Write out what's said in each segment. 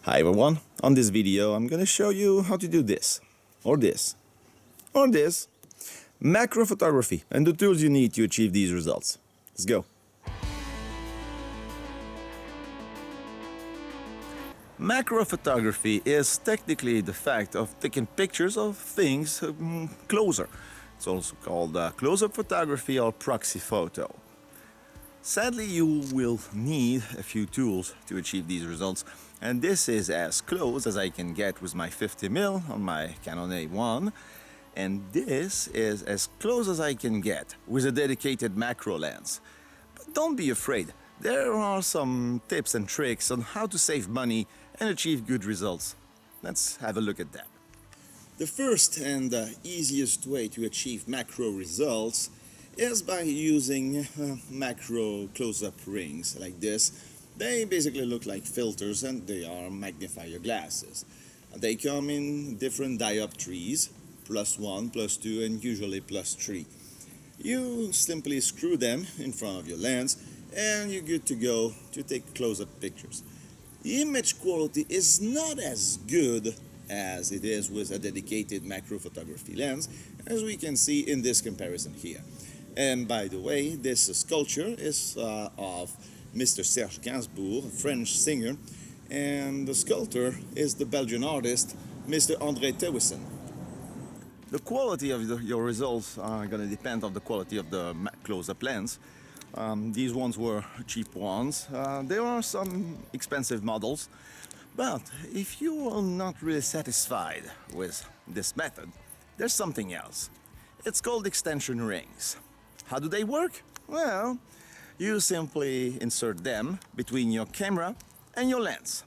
Hi everyone, on this video I'm gonna show you how to do this, or this, or this, macro photography and the tools you need to achieve these results. Let's go. Macro photography is technically the fact of taking pictures of things closer. It's also called close-up photography or proxy photo. Sadly, you will need a few tools to achieve these results, and this is as close as I can get with my 50mm on my Canon A1, and this is as close as I can get with a dedicated macro lens. But don't be afraid, there are some tips and tricks on how to save money and achieve good results. Let's have a look at that. The first and easiest way to achieve macro results is by using macro close-up rings like this. They basically look like filters and they are magnifier glasses. They come in different dioptries, +1, +2 and usually +3. You simply screw them in front of your lens and you're good to go to take close-up pictures. The image quality is not as good as it is with a dedicated macro photography lens, as we can see in this comparison here. And by the way, this sculpture is of Mr. Serge Gainsbourg, a French singer, and the sculptor is the Belgian artist, Mr. André Thewissen. The quality of your results are going to depend on the quality of the close-up lens. These ones were cheap ones. There are some expensive models, but if you are not really satisfied with this method, there's something else. It's called extension rings. How do they work? Well, you simply insert them between your camera and your lens.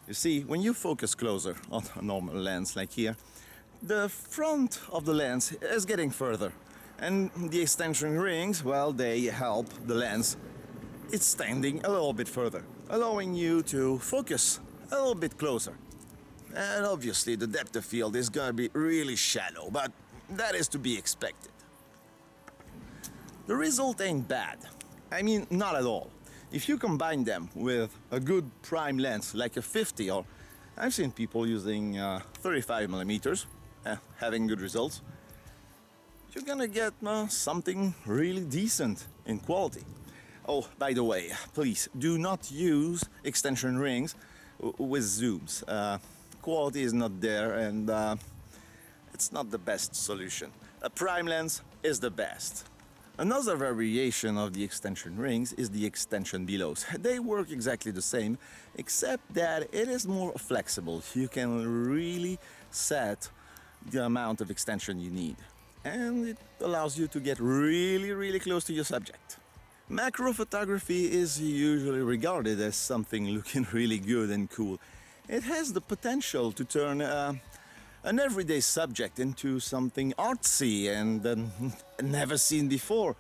You see, when you focus closer on a normal lens like here, the front of the lens is getting further. And the extension rings, well, they help the lens extending a little bit further, allowing you to focus a little bit closer. And obviously the depth of field is gonna be really shallow, but that is to be expected. The result ain't bad. I mean, not at all. If you combine them with a good prime lens like a 50, or I've seen people using 35mm, having good results, you're gonna get something really decent in quality. Oh, by the way, please do not use extension rings with zooms. Quality is not there and it's not the best solution. A prime lens is the best. Another variation of the extension rings is the extension Bellows. They work exactly the same, except that it is more flexible. You can really set the amount of extension you need, and it allows you to get really close to your subject. Macro photography is usually regarded as something looking really good and cool. It has the potential to turn an everyday subject into something artsy and never seen before,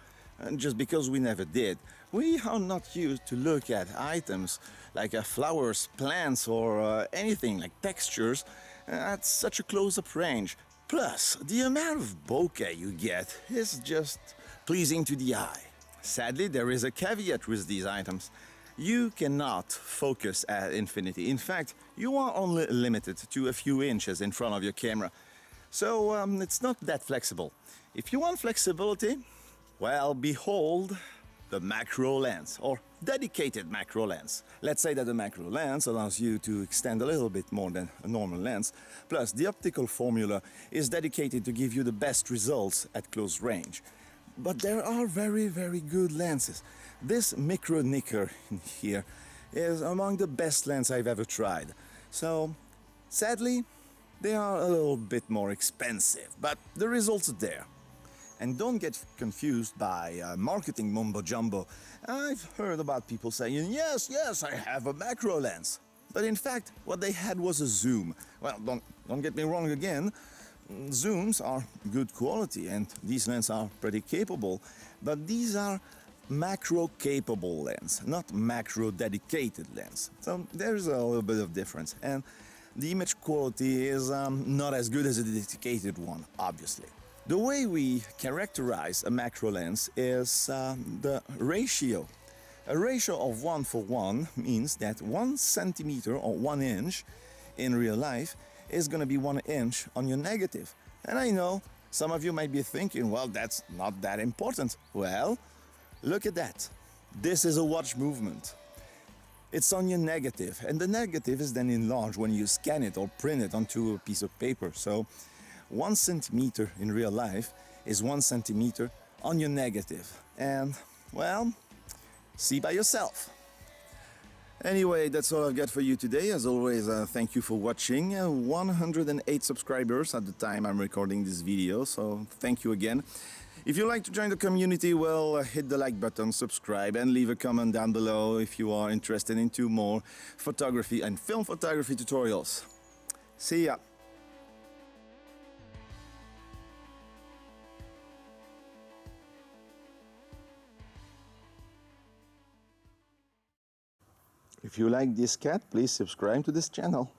just because we never did. We are not used to look at items like flowers, plants, or anything like textures at such a close-up range. Plus, the amount of bokeh you get is just pleasing to the eye. Sadly, there is a caveat with these items. You cannot focus at infinity. In fact, you are only limited to a few inches in front of your camera. So it's not that flexible. If you want flexibility, well, behold the macro lens, or dedicated macro lens. Let's say that the macro lens allows you to extend a little bit more than a normal lens, plus the optical formula is dedicated to give you the best results at close range. But there are very good lenses. This micro knicker here is among the best lenses I've ever tried. So, sadly, they are a little bit more expensive, but the results are there. And don't get confused by marketing mumbo-jumbo. I've heard about people saying, yes, I have a macro lens. But in fact, what they had was a zoom. Well, don't get me wrong again. Zooms are good quality and these lenses are pretty capable, but these are macro capable lens, not macro dedicated lens. So there's a little bit of difference, and the image quality is not as good as a dedicated one, obviously. The way we characterize a macro lens is the ratio A ratio of 1:1 means that 1 centimeter or 1 inch in real life is going to be 1 inch on your negative. And I know some of you might be thinking, well, that's not that important. Well, look at that. This is a watch movement. It's on your negative, and the negative is then enlarged when you scan it or print it onto a piece of paper. So 1 centimeter in real life is 1 centimeter on your negative. And, well, see by yourself. Anyway, that's all I've got for you today. As always, thank you for watching. 108 subscribers at the time I'm recording this video, so thank you again. If you'd like to join the community, well, hit the like button, subscribe, and leave a comment down below if you are interested into more photography and film photography tutorials. See ya! If you like this cat, please subscribe to this channel.